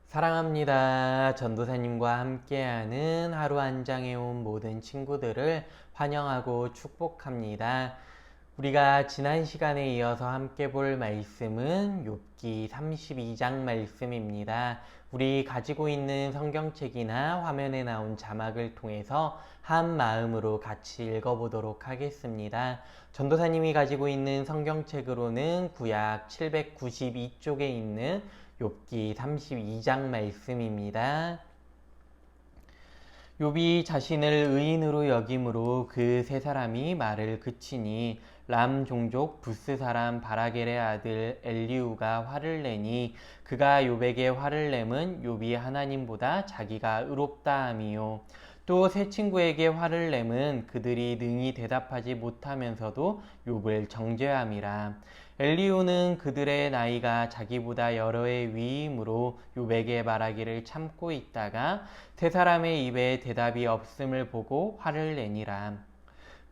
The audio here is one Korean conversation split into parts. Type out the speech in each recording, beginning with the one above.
사랑합니다. 전도사님과 함께하는 하루 한 장에 온 모든 친구들을 환영하고 축복합니다. 우리가 지난 시간에 이어서 함께 볼 말씀은 욥기 32장 말씀입니다. 우리 가지고 있는 성경책이나 화면에 나온 자막을 통해서 한 마음으로 같이 읽어보도록 하겠습니다. 전도사님이 가지고 있는 성경책으로는 구약 792쪽에 있는 욥기 32장 말씀입니다. 욥이 자신을 의인으로 여김으로 그 세 사람이 말을 그치니 람 종족 부스 사람 바라겔의 아들 엘리우가 화를 내니 그가 욥에게 화를 내면 욥이 하나님보다 자기가 의롭다 함이요. 또 세 친구에게 화를 내면 그들이 능히 대답하지 못하면서도 욥을 정죄함이라. 엘리우는 그들의 나이가 자기보다 여러 해 위이므로 욥에게 말하기를 참고 있다가 세 사람의 입에 대답이 없음을 보고 화를 내니라.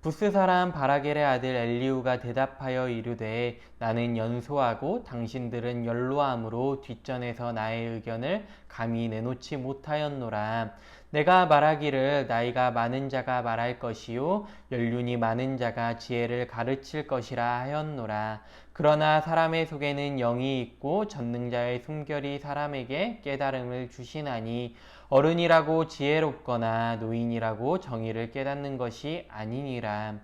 부스 사람 바라겔의 아들 엘리우가 대답하여 이르되 나는 연소하고 당신들은 연로함으로 뒷전에서 나의 의견을 감히 내놓지 못하였노라. 내가 말하기를 나이가 많은 자가 말할 것이요 연륜이 많은 자가 지혜를 가르칠 것이라 하였노라. 그러나 사람의 속에는 영이 있고 전능자의 숨결이 사람에게 깨달음을 주시나니 어른이라고 지혜롭거나 노인이라고 정의를 깨닫는 것이 아니니라.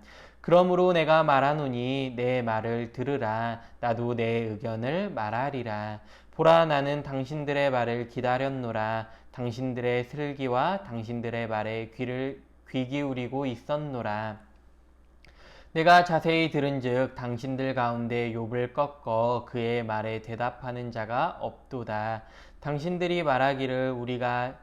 그러므로 내가 말하노니 내 말을 들으라. 나도 내 의견을 말하리라. 보라, 나는 당신들의 말을 기다렸노라. 당신들의 슬기와 당신들의 말에 귀 기울이고 있었노라. 내가 자세히 들은즉 당신들 가운데 욥을 꺾어 그의 말에 대답하는 자가 없도다. 당신들이 말하기를 우리가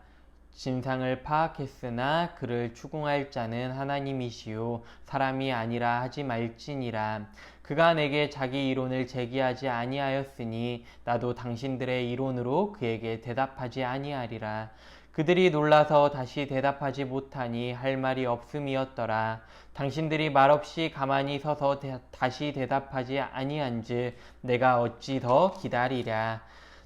진상을 파악했으나 그를 추궁할 자는 하나님이시요 사람이 아니라 하지 말지니라. 그가 내게 자기 이론을 제기하지 아니하였으니 나도 당신들의 이론으로 그에게 대답하지 아니하리라. 그들이 놀라서 다시 대답하지 못하니 할 말이 없음이었더라. 당신들이 말없이 가만히 서서 다시 대답하지 아니한즉 내가 어찌 더 기다리랴.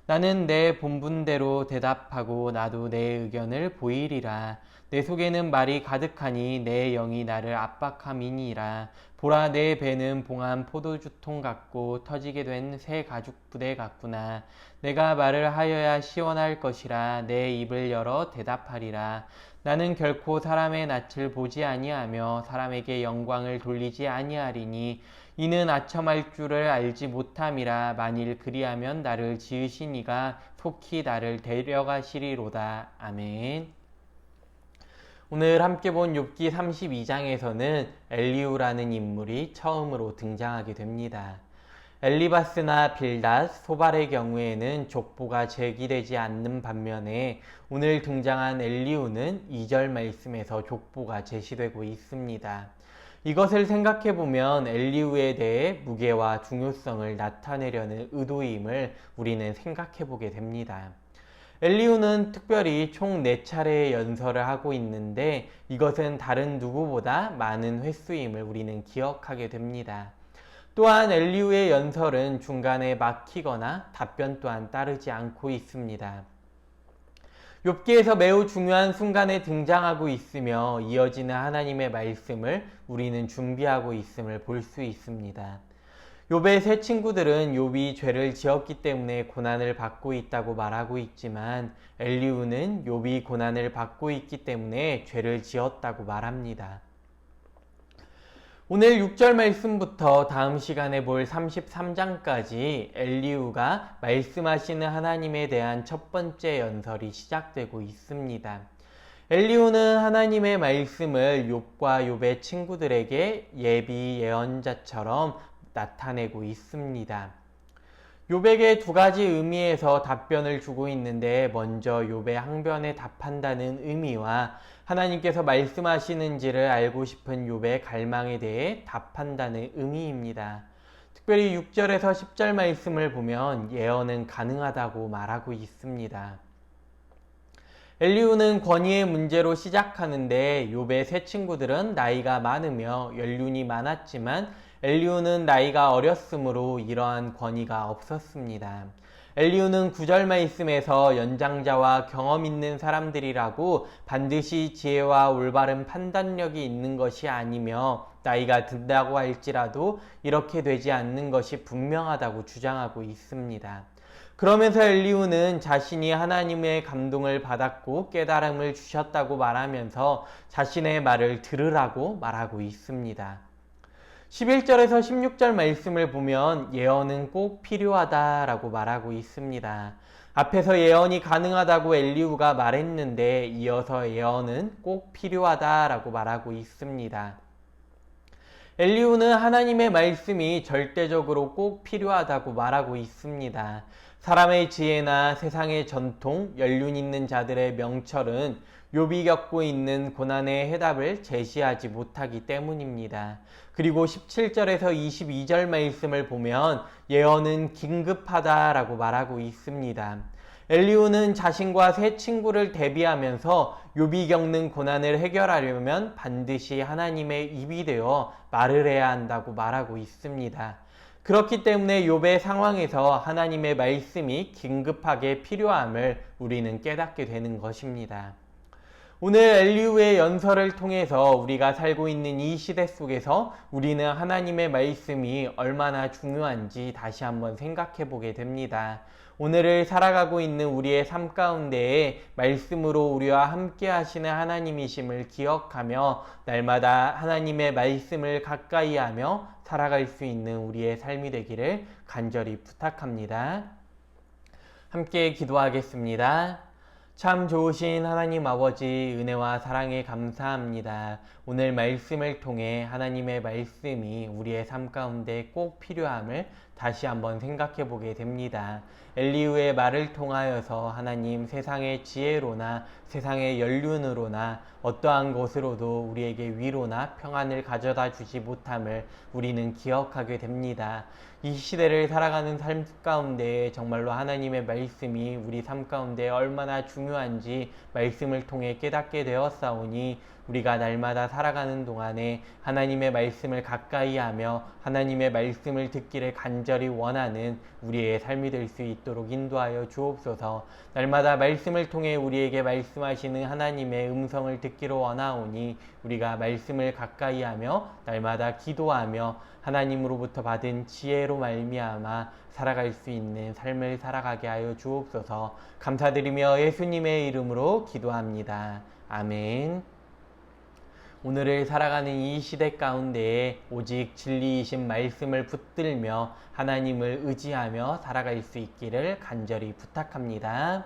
나는 내 본분대로 대답하고 나도 내 의견을 보이리라. 내 속에는 말이 가득하니 내 영이 나를 압박함이니라. 보라, 내 배는 봉한 포도주통 같고 터지게 된 새 가죽 부대 같구나. 내가 말을 하여야 시원할 것이라. 내 입을 열어 대답하리라. 나는 결코 사람의 낯을 보지 아니하며 사람에게 영광을 돌리지 아니하리니 이는 아첨할 줄을 알지 못함이라. 만일 그리하면 나를 지으신 이가 속히 나를 데려가시리로다. 아멘. 오늘 함께 본 욥기 32장에서는 엘리우라는 인물이 처음으로 등장하게 됩니다. 엘리바스나 빌닷, 소발의 경우에는 족보가 제기되지 않는 반면에 오늘 등장한 엘리우는 2절 말씀에서 족보가 제시되고 있습니다. 이것을 생각해보면 엘리우에 대해 무게와 중요성을 나타내려는 의도임을 우리는 생각해보게 됩니다. 엘리우는 특별히 총 4차례의 연설을 하고 있는데 이것은 다른 누구보다 많은 횟수임을 우리는 기억하게 됩니다. 또한 엘리우의 연설은 중간에 막히거나 답변 또한 따르지 않고 있습니다. 욥기에서 매우 중요한 순간에 등장하고 있으며 이어지는 하나님의 말씀을 우리는 준비하고 있음을 볼 수 있습니다. 욥의 세 친구들은 욥이 죄를 지었기 때문에 고난을 받고 있다고 말하고 있지만 엘리우는 욥이 고난을 받고 있기 때문에 죄를 지었다고 말합니다. 오늘 6절 말씀부터 다음 시간에 볼 33장까지 엘리우가 말씀하시는 하나님에 대한 첫 번째 연설이 시작되고 있습니다. 엘리우는 하나님의 말씀을 욥과 욥의 친구들에게 예비 예언자처럼 나타내고 있습니다. 욥에게 두 가지 의미에서 답변을 주고 있는데 먼저 욥의 항변에 답한다는 의미와 하나님께서 말씀하시는지를 알고 싶은 욥의 갈망에 대해 답한다는 의미입니다. 특별히 6절에서 10절 말씀을 보면 예언은 가능하다고 말하고 있습니다. 엘리우는 권위의 문제로 시작하는데 욥의 세 친구들은 나이가 많으며 연륜이 많았지만 엘리우는 나이가 어렸으므로 이러한 권위가 없었습니다. 엘리후는 9절 말씀에서 연장자와 경험 있는 사람들이라고 반드시 지혜와 올바른 판단력이 있는 것이 아니며 나이가 든다고 할지라도 이렇게 되지 않는 것이 분명하다고 주장하고 있습니다. 그러면서 엘리후는 자신이 하나님의 감동을 받았고 깨달음을 주셨다고 말하면서 자신의 말을 들으라고 말하고 있습니다. 11절에서 16절 말씀을 보면 예언은 꼭 필요하다라고 말하고 있습니다. 앞에서 예언이 가능하다고 엘리후가 말했는데 이어서 예언은 꼭 필요하다라고 말하고 있습니다. 엘리후는 하나님의 말씀이 절대적으로 꼭 필요하다고 말하고 있습니다. 사람의 지혜나 세상의 전통, 연륜 있는 자들의 명철은 욥이 겪고 있는 고난의 해답을 제시하지 못하기 때문입니다. 그리고 17절에서 22절 말씀을 보면 예언은 긴급하다라고 말하고 있습니다. 엘리후는 자신과 세 친구를 대비하면서 욥이 겪는 고난을 해결하려면 반드시 하나님의 입이 되어 말을 해야 한다고 말하고 있습니다. 그렇기 때문에 욥의 상황에서 하나님의 말씀이 긴급하게 필요함을 우리는 깨닫게 되는 것입니다. 오늘 엘리후의 연설을 통해서 우리가 살고 있는 이 시대 속에서 우리는 하나님의 말씀이 얼마나 중요한지 다시 한번 생각해 보게 됩니다. 오늘을 살아가고 있는 우리의 삶 가운데에 말씀으로 우리와 함께 하시는 하나님이심을 기억하며 날마다 하나님의 말씀을 가까이 하며 살아갈 수 있는 우리의 삶이 되기를 간절히 부탁합니다. 함께 기도하겠습니다. 참 좋으신 하나님 아버지, 은혜와 사랑에 감사합니다. 오늘 말씀을 통해 하나님의 말씀이 우리의 삶 가운데 꼭 필요함을 다시 한번 생각해 보게 됩니다. 엘리후의 말을 통하여서 하나님 세상의 지혜로나 세상의 연륜으로나 어떠한 것으로도 우리에게 위로나 평안을 가져다 주지 못함을 우리는 기억하게 됩니다. 이 시대를 살아가는 삶 가운데 정말로 하나님의 말씀이 우리 삶 가운데 얼마나 중요한지 말씀을 통해 깨닫게 되었사오니 우리가 날마다 살아가는 동안에 하나님의 말씀을 가까이 하며 하나님의 말씀을 듣기를 간절히 원하는 우리의 삶이 될 수 있도록 인도하여 주옵소서. 날마다 말씀을 통해 우리에게 말씀하시는 하나님의 음성을 듣기로 원하오니 우리가 말씀을 가까이 하며 날마다 기도하며 하나님으로부터 받은 지혜로 말미암아 살아갈 수 있는 삶을 살아가게 하여 주옵소서. 감사드리며 예수님의 이름으로 기도합니다. 아멘. 오늘을 살아가는 이 시대 가운데에 오직 진리이신 말씀을 붙들며 하나님을 의지하며 살아갈 수 있기를 간절히 부탁합니다.